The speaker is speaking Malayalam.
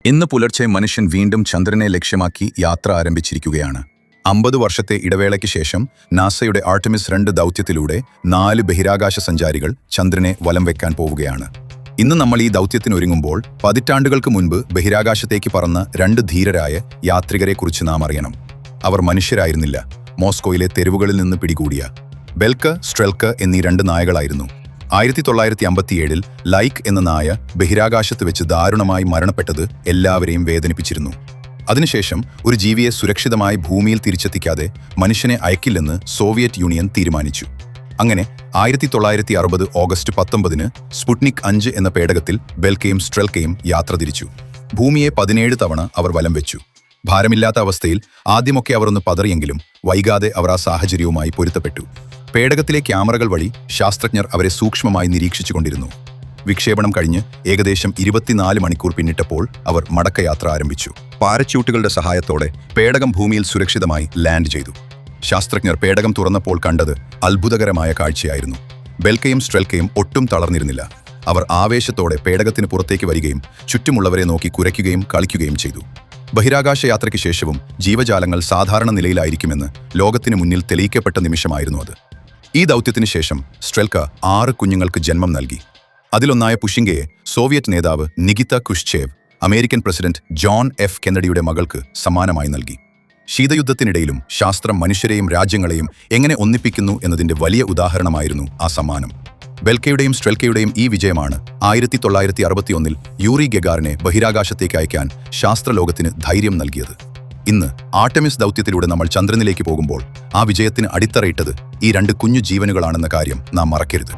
ഇന്ന് പുലർച്ചെ മനുഷ്യൻ വീണ്ടും ചന്ദ്രനെ ലക്ഷ്യമാക്കി യാത്ര ആരംഭിച്ചിരിക്കുകയാണ്. 50 വർഷത്തെ ഇടവേളയ്ക്ക് ശേഷം നാസയുടെ ആർടെമിസ് 2 ദൗത്യത്തിലൂടെ 4 ബഹിരാകാശ സഞ്ചാരികൾ ചന്ദ്രനെ വലം വെക്കാൻ പോവുകയാണ്. ഇന്ന് നമ്മൾ ഈ ദൗത്യത്തിനൊരുങ്ങുമ്പോൾ പതിറ്റാണ്ടുകൾക്ക് മുൻപ് ബഹിരാകാശത്തേക്ക് പറന്ന 2 ധീരരായ യാത്രികരെക്കുറിച്ച് നാം അറിയണം. അവർ മനുഷ്യരായിരുന്നില്ല, മോസ്കോയിലെ തെരുവുകളിൽ നിന്ന് പിടികൂടിയ ബെൽക്ക, സ്ട്രെൽക്ക എന്നീ 2 നായകളായിരുന്നു. 1957 ലൈക്ക് എന്ന നായ ബഹിരാകാശത്ത് വെച്ച് ദാരുണമായി മരണപ്പെട്ടത് എല്ലാവരെയും വേദനിപ്പിച്ചിരുന്നു. അതിനുശേഷം ഒരു ജീവിയെ സുരക്ഷിതമായി ഭൂമിയിൽ തിരിച്ചെത്തിക്കാതെ മനുഷ്യനെ അയക്കില്ലെന്ന് സോവിയറ്റ് യൂണിയൻ തീരുമാനിച്ചു. അങ്ങനെ 1960 ഓഗസ്റ്റ് 19-ന് സ്പുട്നിക് 5 എന്ന പേടകത്തിൽ ബെൽക്കയും സ്ട്രെൽക്കയും യാത്ര തിരിച്ചു. ഭൂമിയെ 17 തവണ അവർ വലം വെച്ചു. ഭാരമില്ലാത്ത അവസ്ഥയിൽ ആദ്യമൊക്കെ അവർ ഒന്ന് പതറിയെങ്കിലും വൈകാതെ അവർ ആ സാഹചര്യവുമായി പൊരുത്തപ്പെട്ടു. പേടകത്തിലെ ക്യാമറകൾ വഴി ശാസ്ത്രജ്ഞർ അവരെ സൂക്ഷ്മമായി നിരീക്ഷിച്ചുകൊണ്ടിരുന്നു. വിക്ഷേപണം കഴിഞ്ഞ് ഏകദേശം 24 മണിക്കൂർ പിന്നിട്ടപ്പോൾ അവർ മടക്കയാത്ര ആരംഭിച്ചു. പാരച്യൂട്ടുകളുടെ സഹായത്തോടെ പേടകം ഭൂമിയിൽ സുരക്ഷിതമായി ലാൻഡ് ചെയ്തു. ശാസ്ത്രജ്ഞർ പേടകം തുറന്നപ്പോൾ കണ്ടത് അത്ഭുതകരമായ കാഴ്ചയായിരുന്നു. ബെൽക്കയും സ്ട്രെൽക്കയും ഒട്ടും തളർന്നിരുന്നില്ല. അവർ ആവേശത്തോടെ പേടകത്തിന് പുറത്തേക്ക് വരികയും ചുറ്റുമുള്ളവരെ നോക്കി കുരയ്ക്കുകയും കളിക്കുകയും ചെയ്തു. ബഹിരാകാശ യാത്രയ്ക്ക് ശേഷവും ജീവജാലങ്ങൾ സാധാരണ നിലയിലായിരിക്കുമെന്ന് ലോകത്തിന് മുന്നിൽ തെളിയിക്കപ്പെട്ട നിമിഷമായിരുന്നു അത്. ഈ ദൗത്യത്തിന് ശേഷം സ്ട്രെൽക്ക 6 കുഞ്ഞുങ്ങൾക്ക് ജന്മം നൽകി. അതിലൊന്നായ പുഷിംഗയെ സോവിയറ്റ് നേതാവ് Nikita Khrushchev American president John F കെന്നഡിയുടെ മകൾക്ക് സമ്മാനമായി നൽകി. ശീതയുദ്ധത്തിനിടയിലും ശാസ്ത്രം മനുഷ്യരെയും രാജ്യങ്ങളെയും എങ്ങനെ ഒന്നിപ്പിക്കുന്നു എന്നതിന്റെ വലിയ ഉദാഹരണമായിരുന്നു ആ സമ്മാനം. ബെൽക്കയുടെയും സ്ട്രെൽക്കയുടെയും ഈ വിജയമാണ് 1961 യൂറി ഗഗാറിനെ ബഹിരാകാശത്തേക്ക് അയക്കാൻ ശാസ്ത്രലോകത്തിന് ധൈര്യം നൽകിയത്. ഇന്ന് ആർടെമിസ് ദൗത്യത്തിലൂടെ നമ്മൾ ചന്ദ്രനിലേക്ക് പോകുമ്പോൾ ആ വിജയത്തിന് അടിത്തറയിട്ടത് ഈ 2 കുഞ്ഞു ജീവനുകളാണെന്ന കാര്യം നാം മറക്കരുത്.